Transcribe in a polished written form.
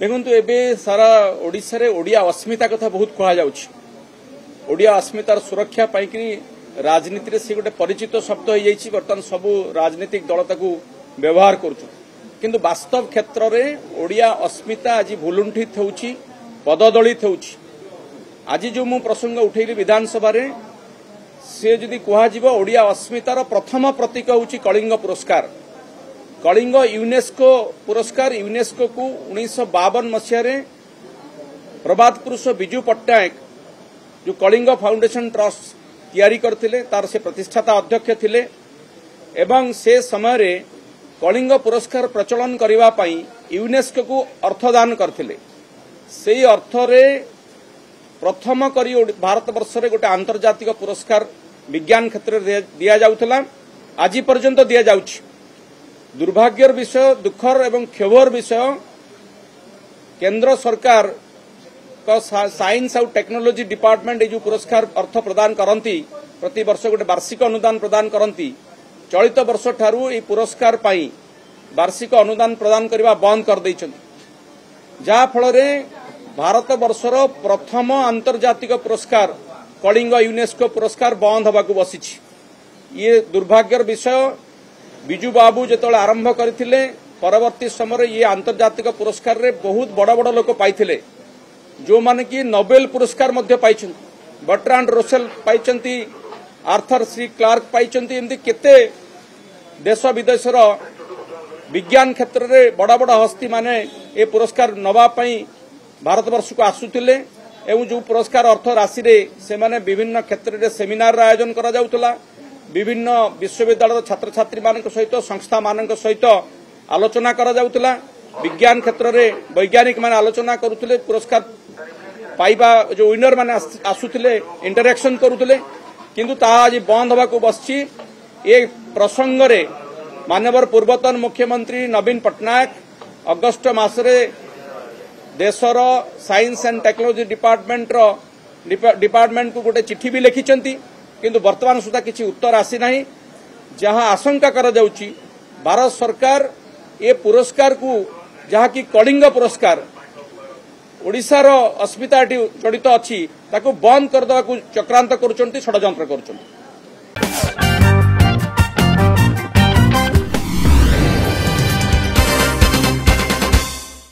देखु एबे सारा ओडिशा रे ओडिया अस्मिता कथा बहुत कहा जाउछि। ओडिया अस्मितार सुरक्षा पाई राजनीति रे से गोटे परिचित शब्द हो जाइछि। बर्तमान सबु राजनीतिक दल ताकू व्यवहार करूछु, किंतु वास्तव क्षेत्र रे ओडिया अस्मिता आज भुलुंठित होउछि, पददलित होउछि। आज जो मु प्रसंग उठेली विधानसभा रे से जदि कहा जिवो ओडिया अस्मितार प्रथम प्रतीक होउछि कलिंग पुरस्कार। कलिंग यूनेस्को पुरस्कार यूनेस्को को 1952 मसीह प्रभात पुरुष बिजू पट्टनायक जो कलिंग फाउंडेशन ट्रस्ट तैयारी करथिले तार से प्रतिष्ठाता अध्यक्ष थिले एवं से समय रे कलिंग पुरस्कार प्रचलन करिवा पई यूनेस्को को अर्थदान करथिले। सेही अर्थ रे प्रथम करी भारत वर्ष रे गोटे अंतर्जातिक पुरस्कार विज्ञान क्षेत्र रे दिया जाउथला, आज पर्यंत दिया जाउछि। दुर्भाग्यर विषय, दुखर एवं क्षोभर विषय, केंद्र सरकार का साइंस और टेक्नोलॉजी डिपार्टमेंट जो पुरस्कार अर्थ प्रदान करती प्रति वर्ष गोटे वार्षिक अनुदान प्रदान करती, चलित वर्ष ठारू ये पुरस्कार पाई वार्षिक अनुदान प्रदान करने बंद कर देइछन्ति। जा फल रे भारत वर्षर प्रथम अंतर्जातिक पुरस्कार कलिंग यूनेस्को पुरस्कार बंद होबाकू बसिछि। ये दुर्भाग्यर विषय। बिजू बाबू जो आरंभ करथिले परवर्ती समय ये अंतर्जातिक पुरस्कार रे बहुत बड़ बड़ लोक पाइथिले, जो माने कि नोबेल पुरस्कार मध्य पाइछन्ति। बर्ट्रांड रसेल पाइछन्ति, आर्थर सी क्लार्क पाइछन्ति। एमती केते देश विदेशर विज्ञान क्षेत्र रे बड़ बड़ हस्ती माने ए पुरस्कार नवा पई भारत वर्ष को आसुथिले एवं जो पुरस्कार अर्थ राशि रे से माने विभिन्न क्षेत्र रे सेमिनार आयोजन करा जाउतला। विभिन्न विश्वविद्यालय छात्र छात्री मान सहित संस्था मान सहित आलोचना करा जाउतला। विज्ञान क्षेत्र रे वैज्ञानिक मान आलोचना करुथिले, पुरस्कार पाइबा जो विनर मान आसुथिले इंटरैक्शन करुथिले, किंतु ता आज बंद होबाकू बसछि। ए प्रसंग रे माननीय पूर्वतन मुख्यमंत्री नवीन पट्टनायक अगस्ट मासरे देशर साइंस एंड टेक्नोलॉजी डिपार्टमेंट को गोटे चिठी भी लिखिछन्ति, किंतु वर्तमान सुधा किसी उत्तर आसी नाही। जहां आशंका करा जाउछि भारत सरकार ए पुरस्कार को जहाँ कि कलिंग पुरस्कार ओडिशार अस्मिता जड़ित अच्छी ताकू बंद करदेवा चक्रांत करुछन्ति, षड्यंत्र करुछन्ति।